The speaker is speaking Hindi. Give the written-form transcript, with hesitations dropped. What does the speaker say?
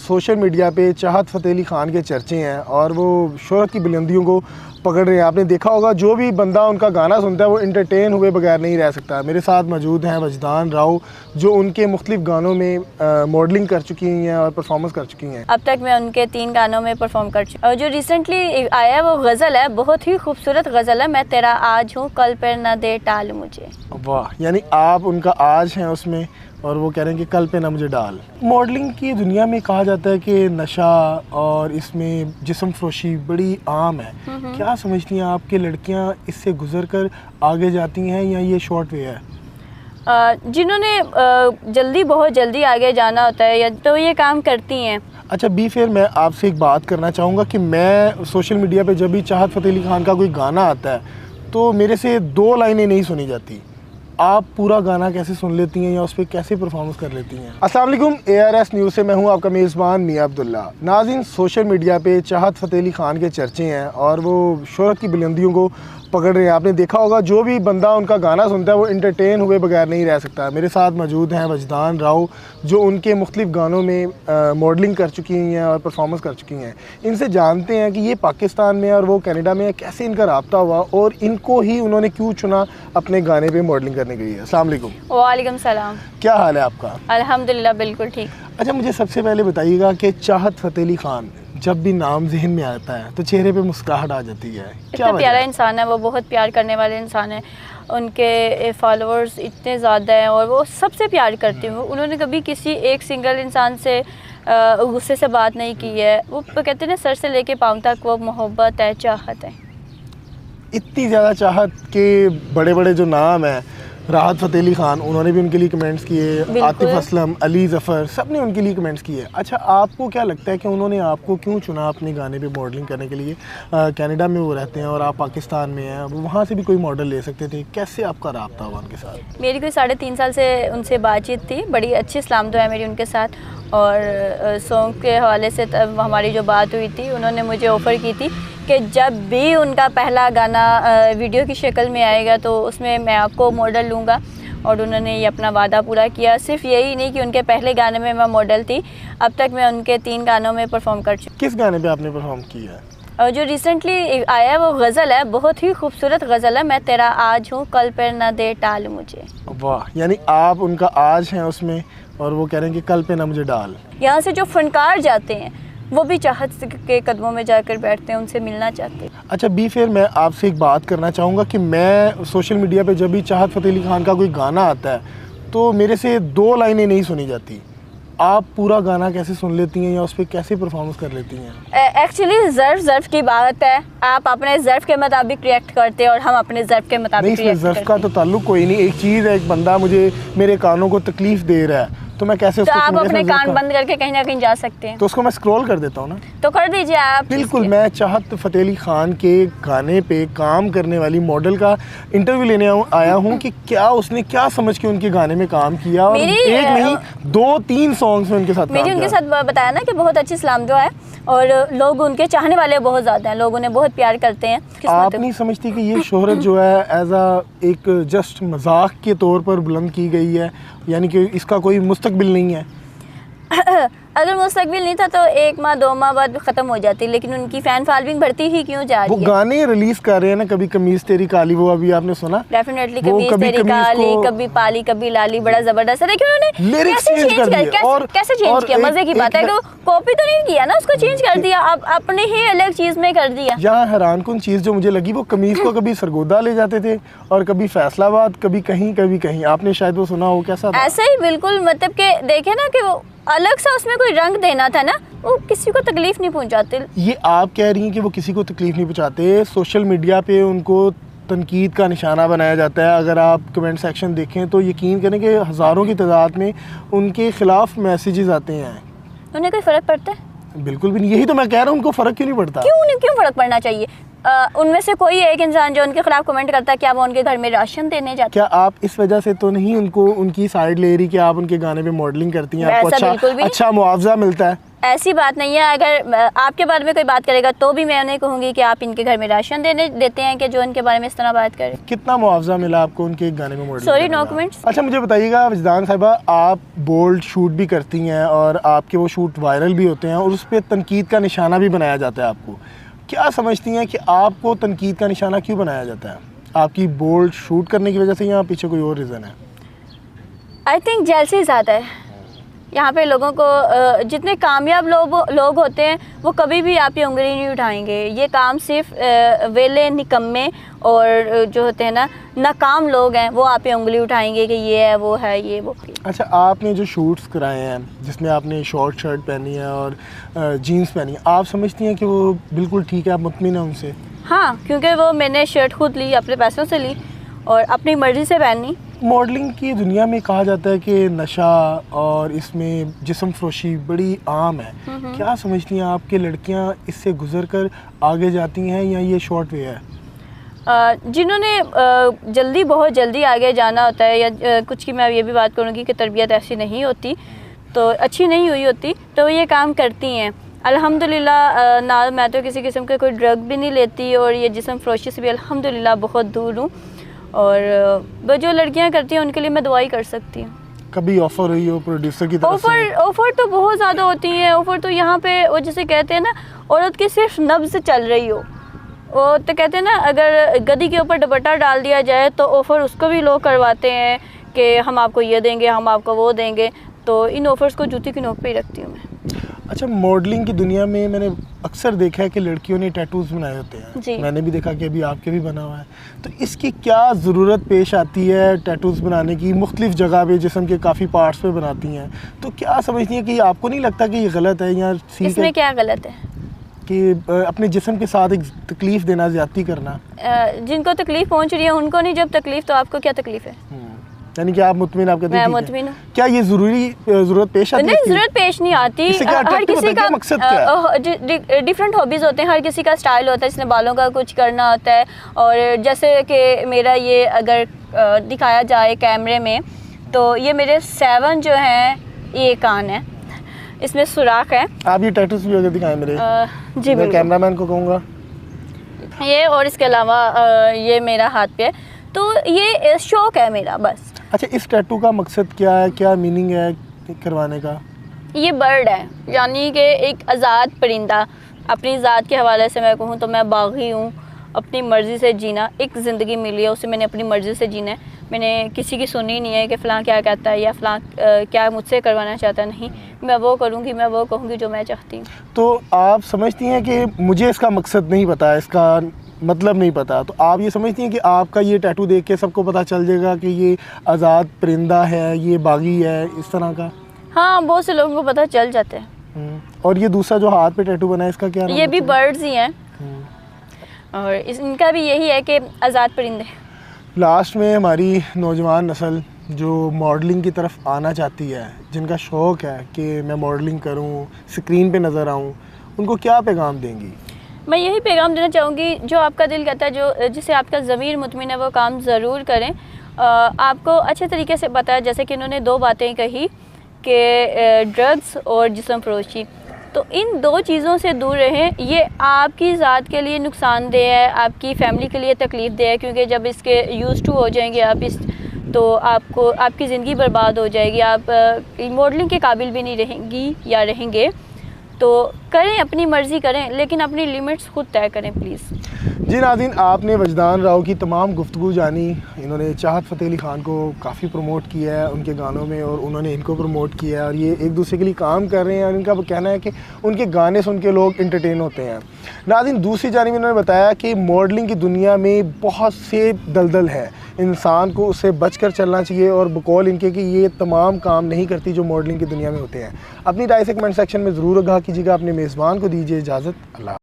सोशल मीडिया पे चाहत फ़तेह अली ख़ान के चर्चे हैं और वो शोहरत की बुलंदियों को पकड़ रहे हैं। आपने देखा होगा जो भी बंदा उनका गाना सुनता है वो इंटरटेन हुए बगैर नहीं रह सकता। मेरे साथ मौजूद हैं वजदान राव, जो उनके मुख्तलिफ गानों में मॉडलिंग कर चुकी हैं और परफॉर्मेंस कर चुकी हैं। अब तक मैं उनके 3 गानों में परफॉर्म कर चुकी और जो रिसेंटली आया है वो गज़ल है, बहुत ही खूबसूरत गज़ल है। मैं तेरा आज हूँ कल पर न दे टाल मुझे। वाह, यानी आप उनका आज हैं उसमें और वो कह रहे हैं कि कल पे ना मुझे डाल। मॉडलिंग की दुनिया में कहा जाता है कि नशा और इसमें जिस्म फरोशी बड़ी आम है। क्या समझती हैं आप कि लड़कियां इससे गुजर कर आगे जाती हैं या ये शॉर्ट वे है? जिन्होंने बहुत जल्दी आगे जाना होता है या तो ये काम करती हैं। अच्छा बी फेयर, मैं आपसे एक बात करना चाहूँगा कि मैं सोशल मीडिया पे जब भी चाहत फ़तेह अली ख़ान का कोई गाना आता है तो मेरे से 2 लाइनें नहीं सुनी जाती। आप पूरा गाना कैसे सुन लेती हैं या उस पर कैसे परफॉर्मेंस कर लेती हैं? अस्सलाम वालेकुम, ARS न्यूज़ से मैं हूं आपका मेज़बान मियां अब्दुल्ला। नाज़रीन, सोशल मीडिया पे चाहत फ़तेह अली ख़ान के चर्चे हैं और वो शोहरत की बुलंदियों को पकड़ रहे हैं। आपने देखा होगा जो भी बंदा उनका गाना सुनता है वो इंटरटेन हुए बगैर नहीं रह सकता। मेरे साथ मौजूद हैं वजदान राव, जो उनके मुख्तलिफ गानों में मॉडलिंग कर चुकी हैं और परफॉर्मेंस कर चुकी हैं। इनसे जानते हैं कि ये पाकिस्तान में और वो कनाडा में कैसे इनका रब्ता हुआ और इनको ही उन्होंने क्यों चुना अपने गाने पे मॉडलिंग करने के लिए। अस्सलाम वालेकुम। वालेकुम सलाम। क्या हाल है आपका? अल्हम्दुलिल्लाह बिल्कुल ठीक। अच्छा, मुझे सबसे पहले बताइएगा कि चाहत फ़तेह अली ख़ान जब भी नाम जहन में आता है तो चेहरे पे मुस्कुराहट आ जाती है। इतना प्यारा इंसान है वो, बहुत प्यार करने वाले इंसान है। उनके फॉलोअर्स इतने ज़्यादा हैं और वो सबसे प्यार करते हैं। उन्होंने कभी किसी एक सिंगल इंसान से गुस्से से बात नहीं की है। वो कहते हैं ना, सर से लेके पाँव तक वो मोहब्बत है, चाहत है। इतनी ज़्यादा चाहत के बड़े बड़े जो नाम हैं, राहत फ़तेह अली ख़ान, उन्होंने भी उनके लिए कमेंट्स किए, आतिफ असलम, अली ज़फ़र, सब ने उनके लिए कमेंट्स किए। अच्छा, आपको क्या लगता है कि उन्होंने आपको क्यों चुना अपने गाने पे मॉडलिंग करने के लिए? कनाडा में वो रहते हैं और आप पाकिस्तान में हैं, वहाँ से भी कोई मॉडल ले सकते थे। कैसे आपका रब्ता हुआ उनके साथ? मेरी कोई 3.5 साल से उनसे बातचीत थी, बड़ी अच्छी सलाम दुआ है मेरी उनके साथ। और सॉन्ग के हवाले से तब हमारी जो बात हुई थी, उन्होंने मुझे ऑफ़र की थी कि जब भी उनका पहला गाना वीडियो की शक्ल में आएगा तो उसमें मैं आपको मॉडल लूँगा। और उन्होंने ये अपना वादा पूरा किया। सिर्फ यही नहीं कि उनके पहले गाने में मैं मॉडल थी, अब तक मैं उनके 3 गानों में परफॉर्म कर चुकी। किस गाने पे आपने परफॉर्म किया है? और जो रिसेंटली आया है वो गज़ल है, बहुत ही खूबसूरत गज़ल है। मैं तेरा आज हूँ कल पर न दे टाल मुझे। वाह, यानी आप उनका आज हैं उसमें और वो कह रहे हैं कि कल पे ना मुझे डाल। यहाँ से जो फनकार जाते हैं वो भी चाहत के कदमों में जाकर बैठते हैं, उनसे मिलना चाहते हैं। अच्छा बी फेयर, मैं आपसे एक बात करना चाहूँगा कि मैं सोशल मीडिया पे जब भी चाहत फ़तेह अली ख़ान का कोई गाना आता है तो मेरे से 2 लाइनें नहीं सुनी जाती। आप पूरा गाना कैसे सुन लेती हैं या उस पर कैसे परफॉर्मेंस कर लेती हैं? एक्चुअली ज़र्फ़ की बात है। आप अपने ज़र्फ़ के मुताबिक रिएक्ट करते हैं और हम अपने ज़र्फ़ के मुताबिक नहीं, इसमें ज़र्फ़ का तो ताल्लुक कोई नहीं। एक चीज़ है, एक बंदा मुझे मेरे कानों को तकलीफ़ दे रहा है तो मैं कैसे तो आप अपने कान बंद करके कहीं ना कहीं जा सकते हैं। तो उसको मैं स्क्रॉल कर देता हूँ ना। तो कर दीजिए आप। बिल्कुल, मैं चाहत फ़तेह अली ख़ान के गाने पे काम करने वाली मॉडल का इंटरव्यू लेने आया हूँ कि क्या उसने क्या समझ के उनके गाने में काम किया और एक नहीं 2-3 सॉन्ग्स में उनके साथ मेरी उनके साथ बताया ना कि बहुत अच्छी सलाम दुआ है और लोग उनके चाहने वाले बहुत ज़्यादा हैं, लोग उन्हें बहुत प्यार करते हैं। आप नहीं समझती कि ये शोहरत जो है एक जस्ट मजाक के तौर पर बुलंद की गई है, यानी कि इसका कोई मुस्तकबिल नहीं है? अगर मुस्तकबिल नहीं था तो 1 माह 2 माह बाद ख़त्म हो जाती, लेकिन उनकी फ़ैन फॉलोइंग बढ़ती ही क्यों जा रही है? वो गाने रिलीज़ कर रहे हैं ना, कभी कमीज़ तेरी काली, वो अभी आपने सुना? डेफिनेटली कमीज़ तेरी काली, कभी पाली कभी लाली, बड़ा ज़बरदस्त है। लेकिन उन्होंने कैसे चेंज किया? मज़े की बात है कि कॉपी तो नहीं किया ना, उसको चेंज कर दिया, अब अपने ही अलग चीज़ में कर दिया। यहाँ हैरानकुन चीज़ जो मुझे लगी, वो कमीज़ को कभी सरगोदा ले जाते थे और कभी फैसलाबाद, कभी कहीं। आपने शायद वो सुना हो, कैसा था? ऐसा ही बिल्कुल, मतलब कि देखे ना कि वो अलग सा उसमें कोई रंग देना था ना, वो किसी को तकलीफ नहीं पहुंचाते। ये आप कह रही हैं कि वो किसी को तकलीफ नहीं पहुंचाते। सोशल मीडिया पे उनको तनकीद का निशाना बनाया जाता है। अगर आप कमेंट सेक्शन देखें तो यकीन करें कि हज़ारों की तादाद में उनके ख़िलाफ़ मैसेजेस आते हैं। उन्हें कोई फ़र्क पड़ता है? बिल्कुल भी नहीं। यही तो मैं कह रहा हूँ, उनको फ़र्क क्यों नहीं पड़ता? क्यों फ़र्क पड़ना चाहिए? उनमें से कोई एक इंसान जो उनके खिलाफ कमेंट करता है, क्या वो उनके घर में राशन देने जाते? क्या आप इस वजह से तो नहीं उनको उनकी साइड ले रही कि आप उनके गाने पे मॉडलिंग करती हैं, आपको अच्छा मुआवजा मिलता है? ऐसी बात नहीं है। अगर आपके बारे में कोई बात करेगा तो भी मैं उन्हें कहूँगी कि आप इनके घर में राशन देते हैं कि जो इनके बारे में इस तरह बात करें। कितना मुआवजा मिला आपको उनके एक गाने में मॉडलिंग सॉरी, करने नो का? कमेंट्स। अच्छा मुझे बताइएगा वजदान साहिबा, आप बोल्ड शूट भी करती हैं और आपके वो शूट वायरल भी होते हैं और उस पर तनकीद का निशाना भी बनाया जाता है आपको। क्या समझती हैं कि आपको तनकीद का निशाना क्यों बनाया जाता है? आपकी बोल्ड शूट करने की वजह से या पीछे कोई और रीज़न है? आई थिंक जेलसी ज़्यादा है यहाँ पे लोगों को। जितने कामयाब लोग होते हैं वो कभी भी आप ये उंगली नहीं उठाएंगे। ये काम सिर्फ वेले निकम्मे और जो होते हैं ना नाकाम लोग हैं वो आप ये उंगली उठाएंगे कि ये है वो है ये वो। अच्छा, आपने जो शूट्स कराए हैं जिसमें आपने शॉर्ट शर्ट पहनी है और जीन्स पहनी है, आप समझती हैं कि वो बिल्कुल ठीक है, आप मुतमिन हैं उनसे? हाँ, क्योंकि वो मैंने शर्ट खुद ली, अपने पैसों से ली और अपनी मर्ज़ी से पहनी। मॉडलिंग की दुनिया में कहा जाता है कि नशा और इसमें जिस्म फरोशी बड़ी आम है। क्या समझती हैं आप कि लड़कियां इससे गुजर कर आगे जाती हैं या ये शॉर्ट वे है? जिन्होंने बहुत जल्दी आगे जाना होता है या कुछ की मैं ये भी बात करूँगी कि तरबियत ऐसी नहीं होती तो अच्छी नहीं हुई होती तो वो ये काम करती हैं। अल्हम्दुलिल्लाह ना मैं तो किसी किस्म का कोई ड्रग भी नहीं लेती और ये जिस्म फरोशी से भी अल्हम्दुलिल्लाह बहुत दूर हूँ। और वो जो लड़कियां करती हैं उनके लिए मैं दुआई कर सकती हूँ। कभी ऑफ़र हुई हो प्रोड्यूसर की तरफ से? ऑफ़र तो बहुत ज़्यादा होती हैं। ऑफ़र तो यहाँ पे वो जिसे कहते हैं ना, औरत की सिर्फ नब्ज़ चल रही हो, वो तो कहते हैं ना अगर गधी के ऊपर दुपट्टा डाल दिया जाए तो ऑफ़र उसको भी लोग करवाते हैं कि हम आपको ये देंगे, हम आपको वो देंगे। तो इन ऑफ़र्स को जूती की नोक पे ही रखती हूँ मैं। अच्छा, मॉडलिंग की दुनिया में मैंने अक्सर देखा है कि लड़कियों ने टैटूज़ बनाए होते हैं। जी। मैंने भी देखा कि अभी आपके भी बना हुआ है। तो इसकी क्या ज़रूरत पेश आती है टैटूज़ बनाने की? मुख्तलिफ़ जगह पे जिस्म के काफ़ी पार्ट्स पे बनाती हैं, तो क्या समझती हैं कि आपको नहीं लगता कि ये गलत है या ठीक है? इसमें क्या गलत है कि अपने जिस्म के साथ एक तकलीफ़ देना, ज़्यादती करना? जिनको तकलीफ़ पहुँच रही है उनको नहीं, जब तकलीफ़ तो आपको क्या तकलीफ़ है? यानी कि आप मुतमिन, आप कहते हैं मैं ठीक है। मुतमिन हूँ। क्या ये ज़रूरत पेश आती है? नहीं, ज़रूरत पेश नहीं आती। इससे क्या हर किसी का मकसद क्या है? डिफरेंट हॉबीज़ होते हैं, हर किसी का स्टाइल होता है, जिसने बालों का कुछ करना होता है। और जैसे कि मेरा ये अगर दिखाया जाए कैमरे में तो ये मेरे 7 जो हैं ये कान है, इसमें सुराख है। आप ये टैटूज़ भी अगर दिखाएं मेरे, जी मैं कैमरामैन को कहूँगा ये, और इसके अलावा ये मेरा हाथ पे है। तो ये शौक़ है मेरा बस। अच्छा, इस टैटू का मकसद क्या है, क्या मीनिंग है करवाने का? ये बर्ड है, यानी कि एक आज़ाद परिंदा। अपनी ज़ात के हवाले से मैं कहूँ तो मैं बागी हूँ, अपनी मर्ज़ी से जीना। एक ज़िंदगी मिली है, उसे मैंने अपनी मर्ज़ी से जीना है। मैंने किसी की सुनी नहीं है कि फ़लाँ क्या कहता है या फ़लाँ क्या मुझसे करवाना चाहता है। नहीं, मैं वो करूँगी, मैं वो कहूँगी जो मैं चाहती हूँ। तो आप समझती हैं कि मुझे इसका मकसद नहीं पता, इसका मतलब नहीं पता, तो आप ये समझती हैं कि आपका ये टैटू देख के सबको पता चल जाएगा कि ये आज़ाद परिंदा है, ये बागी है, इस तरह का? हाँ, बहुत से लोगों को पता चल जाते हैं। और ये दूसरा जो हाथ पे टैटू बना है इसका क्या नाम? ये भी बर्ड्स ही हैं और इनका भी यही है कि आज़ाद परिंदे। लास्ट में हमारी नौजवान नस्ल जो मॉडलिंग की तरफ आना चाहती है, जिनका शौक़ है कि मैं मॉडलिंग करूं, स्क्रीन पे नज़र आऊं, उनको क्या पैगाम देंगी? मैं यही पैगाम देना चाहूँगी, जो आपका दिल कहता है, जो जिसे आपका ज़मीर मुतमिन है, वो काम ज़रूर करें। आपको अच्छे तरीके से पता है, जैसे कि इन्होंने 2 बातें कही कि ड्रग्स और जिस्म फरोशी, तो इन 2 चीज़ों से दूर रहें। ये आपकी ज़ात के लिए नुकसानदेह है, आपकी फ़ैमिली के लिए तकलीफ़ देह है, क्योंकि जब इसके यूज़ टू हो जाएंगे आप इस, तो आपको आपकी ज़िंदगी बर्बाद हो जाएगी। आप मॉडलिंग के काबिल भी नहीं रहेंगी या रहेंगे। तो करें, अपनी मर्ज़ी करें, लेकिन अपनी लिमिट्स खुद तय करें प्लीज़। जी नाज़रीन, आपने वजदान राव की तमाम गुफ्तगू जानी। इन्होंने चाहत फ़तेह अली ख़ान को काफ़ी प्रमोट किया है उनके गानों में और उन्होंने इनको प्रमोट किया है और ये एक दूसरे के लिए काम कर रहे हैं और इनका कहना है कि उनके गाने सुन के लोग इंटरटेन होते हैं। नाज़रीन, दूसरी जानिब इन्होंने बताया कि मॉडलिंग की दुनिया में बहुत से दलदल है, इंसान को उससे बच कर चलना चाहिए और बकौल इनके कि ये तमाम काम नहीं करती जो मॉडलिंग की दुनिया में होते हैं। अपनी राय से कमेंट सेक्शन में ज़रूर आगाह कीजिएगा। अपने मेज़बान को दीजिए इजाज़त। अल्लाह।